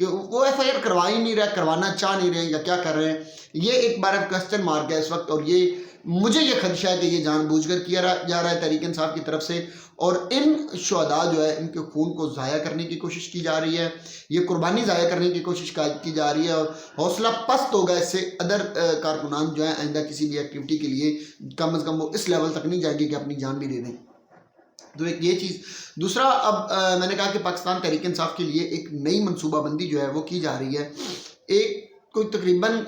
کہ وہ FIR کروا ہی نہیں رہے, کروانا چاہ نہیں رہے ہیں یا کیا کر رہے ہیں. یہ ایک بار کوسچن مارک ہے اس وقت, اور یہ مجھے یہ خدشہ ہے کہ یہ جان بوجھ کر کیا جا رہا ہے تحریک انصاف کی طرف سے, اور ان شہداء جو ہے ان کے خون کو ضائع کرنے کی کوشش کی جا رہی ہے, یہ قربانی ضائع کرنے کی کوشش کی جا رہی ہے, اور حوصلہ پست ہوگا اس سے ادر کارکنان جو ہیں آئندہ کسی بھی ایکٹیویٹی کے لیے کم از کم وہ اس لیول تک نہیں جائیں گے کہ اپنی جان بھی دے دیں. تو ایک یہ چیز. دوسرا, اب میں نے کہا کہ پاکستان تحریک انصاف کے لیے ایک نئی منصوبہ بندی جو ہے وہ کی جا رہی ہے. ایک کوئی تقریباً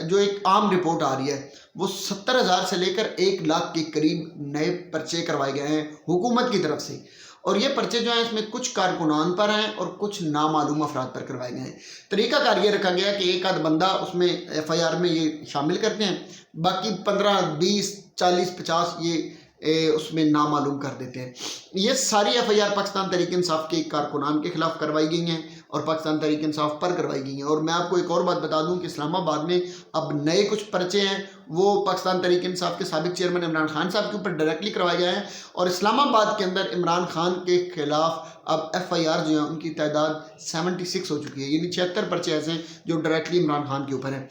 جو ایک عام رپورٹ آ رہی ہے وہ 70,000 سے لے کر 1 لاکھ کے قریب نئے پرچے کروائے گئے ہیں حکومت کی طرف سے, اور یہ پرچے جو ہیں اس میں کچھ کارکنان پر ہیں اور کچھ نامعلوم افراد پر کروائے گئے ہیں. طریقہ کار یہ رکھا گیا کہ ایک آدھ بندہ اس میں FIR میں یہ شامل کرتے ہیں, باقی 15 20 40 50 یہ اس میں نامعلوم کر دیتے ہیں. یہ ساری FIR پاکستان تحریک انصاف کے کارکنان کے خلاف کروائی گئی ہیں اور پاکستان تحریک انصاف پر کروائی گئی ہیں. اور میں آپ کو ایک اور بات بتا دوں کہ اسلام آباد میں اب نئے کچھ پرچے ہیں وہ پاکستان تحریک انصاف کے سابق چیئرمین عمران خان صاحب کے اوپر ڈائریکٹلی کروائے گئے ہیں, اور اسلام آباد کے اندر عمران خان کے خلاف اب FIR جو ہیں ان کی تعداد 76 ہو چکی ہے, یعنی 76 پرچے ایسے ہیں جو ڈائریکٹلی عمران خان کے اوپر ہیں.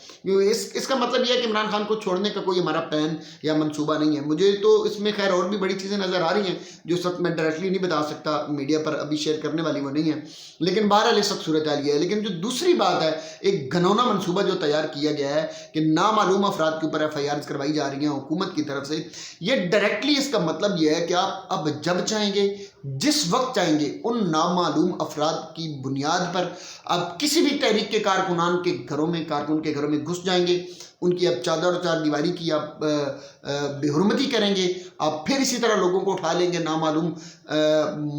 اس کا مطلب یہ ہے کہ عمران خان کو چھوڑنے کا کوئی ہمارا پلان یا منصوبہ نہیں ہے. مجھے تو اس میں خیر اور بھی بڑی چیزیں نظر آ رہی ہیں جو اس وقت میں ڈائریکٹلی نہیں بتا سکتا, میڈیا پر ابھی شیئر کرنے والی وہ نہیں ہے, لیکن بہرحال اس وقت صورتحال یہ ہے. لیکن جو دوسری بات ہے, ایک گھنونا منصوبہ جو تیار کیا گیا ہے کہ نامعلوم افراد کے اوپر FIR کروائی جا رہی ہیں حکومت کی طرف سے, یہ ڈائریکٹلی اس کا مطلب یہ ہے کہ آپ اب جب چاہیں گے جس وقت چاہیں گے ان نامعلوم افراد کی بنیاد پر آپ کسی بھی تحریک کے کارکنان کے گھروں میں گھس جائیں گے, ان کی اب چادر اور چار دیواری کی آپ بے حرمتی کریں گے, آپ پھر اسی طرح لوگوں کو اٹھا لیں گے نامعلوم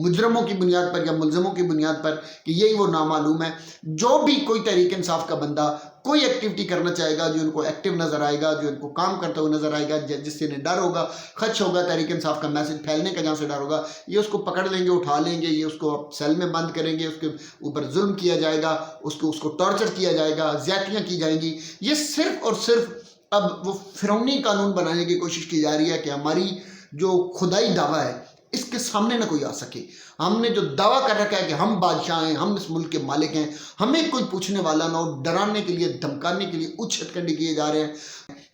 مجرموں کی بنیاد پر یا ملزموں کی بنیاد پر کہ یہی وہ نامعلوم ہے. جو بھی کوئی تحریک انصاف کا بندہ کوئی ایکٹیویٹی کرنا چاہے گا جو ان کو ایکٹیو نظر آئے گا, جو ان کو کام کرتا ہوئے نظر آئے گا, جس سے انہیں ڈر ہوگا, خدش ہوگا تحریک انصاف کا میسج پھیلنے کا جہاں سے ڈر ہوگا, یہ اس کو پکڑ لیں گے, اٹھا لیں گے, یہ اس کو سیل میں بند کریں گے, اس کے اوپر ظلم کیا جائے گا, اس کو ٹارچر کیا جائے گا, زیادتیاں کی جائیں گی. یہ صرف اور صرف اب وہ فرعونی قانون بنانے کی کوشش کی جا رہی ہے کہ ہماری جو خدائی دعویٰ ہے اس کے سامنے نہ کوئی آ سکے. ہم نے جو دعویٰ کر رکھا ہے کہ ہم بادشاہ ہیں, ہم اس ملک کے مالک ہیں, ہمیں کوئی پوچھنے والا نہ ہو, ڈرانے کے لیے دھمکانے کے لیے اچھت کنڈی کیے جا رہے ہیں.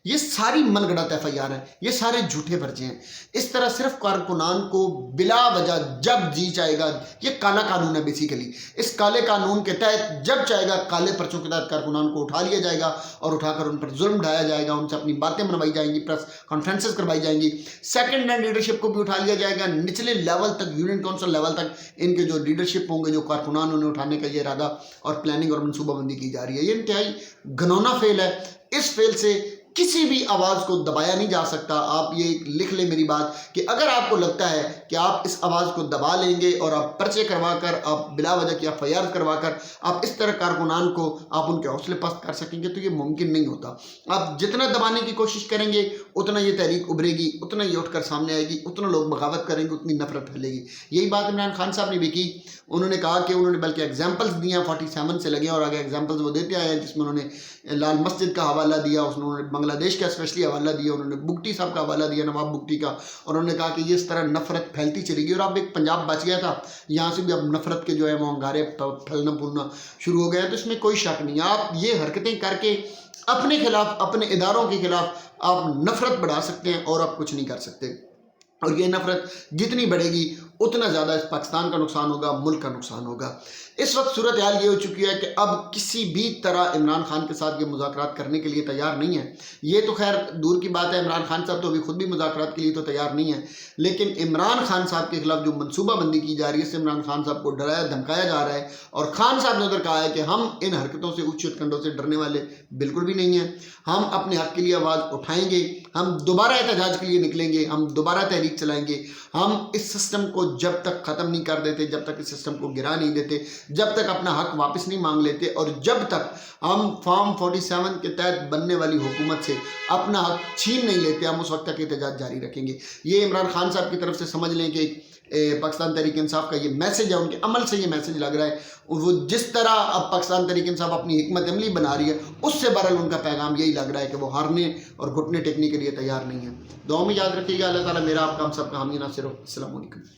یہ ساری من گڑت FIR ہیں, یہ سارے جھوٹے پرچے ہیں. اس طرح صرف کارکنان کو بلا وجہ جب جی چاہے گا, یہ کالا قانون ہے بیسیکلی, اس کالے قانون کے تحت جب چاہے گا کالے پرچوں کے تحت کارکنان کو اٹھا لیا جائے گا اور اٹھا کر ان پر ظلم ڈھایا جائے گا, ان سے اپنی باتیں منوائی جائیں گی, پریس کانفرنسز کروائی جائیں گی, سیکنڈ ہینڈ لیڈرشپ کو بھی اٹھا لیا جائے گا, نچلے لیول تک یونین کونسل لیول تک ان کے جو لیڈرشپ ہوں گے, جو کارکنان انہیں اٹھانے کا یہ ارادہ اور پلاننگ اور منصوبہ بندی کی جا رہی ہے. یہ انتہائی گھنونا فعل ہے. اس فعل سے کسی بھی آواز کو دبایا نہیں جا سکتا. آپ یہ لکھ لیں میری بات کہ اگر آپ کو لگتا ہے کہ آپ اس آواز کو دبا لیں گے اور آپ پرچے کروا کر, آپ بلا وجہ کی FIR کروا کر آپ اس طرح کارکنان کو آپ ان کے حوصلے پست کر سکیں گے, تو یہ ممکن نہیں ہوتا. آپ جتنا دبانے کی کوشش کریں گے اتنا یہ تحریک ابھرے گی, اتنا یہ اٹھ کر سامنے آئے گی, اتنا لوگ بغاوت کریں گے, اتنی نفرت پھیلے گی. یہی بات عمران خان صاحب نے بھی کی. انہوں نے کہا کہ انہوں نے بلکہ ایگزامپلز دی ہیں 47 سے لگے, اور آگے ایگزامپلز وہ دیتے آئے ہیں, جس میں انہوں نے لال مسجد کا حوالہ دیا, اس میں انہوں نے بنگلہ دیش کا اسپیشلی حوالہ دیا, انہوں نے بگٹی صاحب کا حوالہ دیا, نواب بگٹی کا, اور انہوں نے کہا کہ یہ اس طرح نفرت پھیلتی چلی گئی. اور اب ایک پنجاب بچ گیا تھا, یہاں سے بھی اب نفرت کے جو ہے وہ انگارے پھیلنا پھولنا شروع ہو گیا ہے. تو اس میں کوئی شک نہیں. آپ یہ حرکتیں کر کے اپنے خلاف, اپنے اداروں کے خلاف آپ نفرت بڑھا سکتے ہیں اور آپ کچھ نہیں کر سکتے. اور یہ نفرت جتنی بڑھے گی اتنا زیادہ اس پاکستان کا نقصان ہوگا, ملک کا نقصان ہوگا. اس وقت صورتحال یہ ہو چکی ہے کہ اب کسی بھی طرح عمران خان کے ساتھ یہ مذاکرات کرنے کے لیے تیار نہیں ہے. یہ تو خیر دور کی بات ہے, عمران خان صاحب تو ابھی خود بھی مذاکرات کے لیے تو تیار نہیں ہے, لیکن عمران خان صاحب کے خلاف جو منصوبہ بندی کی جا رہی ہے, اس سے عمران خان صاحب کو ڈرایا دھمکایا جا رہا ہے. اور خان صاحب نے ادھر کہا ہے کہ ہم ان حرکتوں سے, اچھت کنڈوں سے ڈرنے والے بالکل بھی نہیں ہیں. ہم اپنے حق کے لیے آواز اٹھائیں گے, ہم دوبارہ احتجاج کے لیے نکلیں گے, ہم دوبارہ تحریک چلائیں گے. ہم اس سسٹم کو جب تک ختم نہیں کر دیتے, جب تک اس سسٹم کو گرا نہیں دیتے, جب تک اپنا حق واپس نہیں مانگ لیتے, اور جب تک ہم فارم 47 کے تحت بننے والی حکومت سے اپنا حق چھین نہیں لیتے, ہم اس وقت تک احتجاج جاری رکھیں گے. یہ عمران خان صاحب کی طرف سے سمجھ لیں کہ پاکستان تحریک انصاف کا یہ میسج ہے, ان کے عمل سے یہ میسج لگ رہا ہے. وہ جس طرح اب پاکستان تحریک انصاف اپنی حکمت عملی بنا رہی ہے, اس سے بہرحال ان کا پیغام یہی لگ رہا ہے کہ وہ ہارنے اور گھٹنے ٹیکنے کے لیے تیار نہیں ہے. دعاؤں میں یاد رکھیے گا. اللہ تعالیٰ میرا آپ کا, ہم سب کا حامی ناصر ہو. السلام علیکم.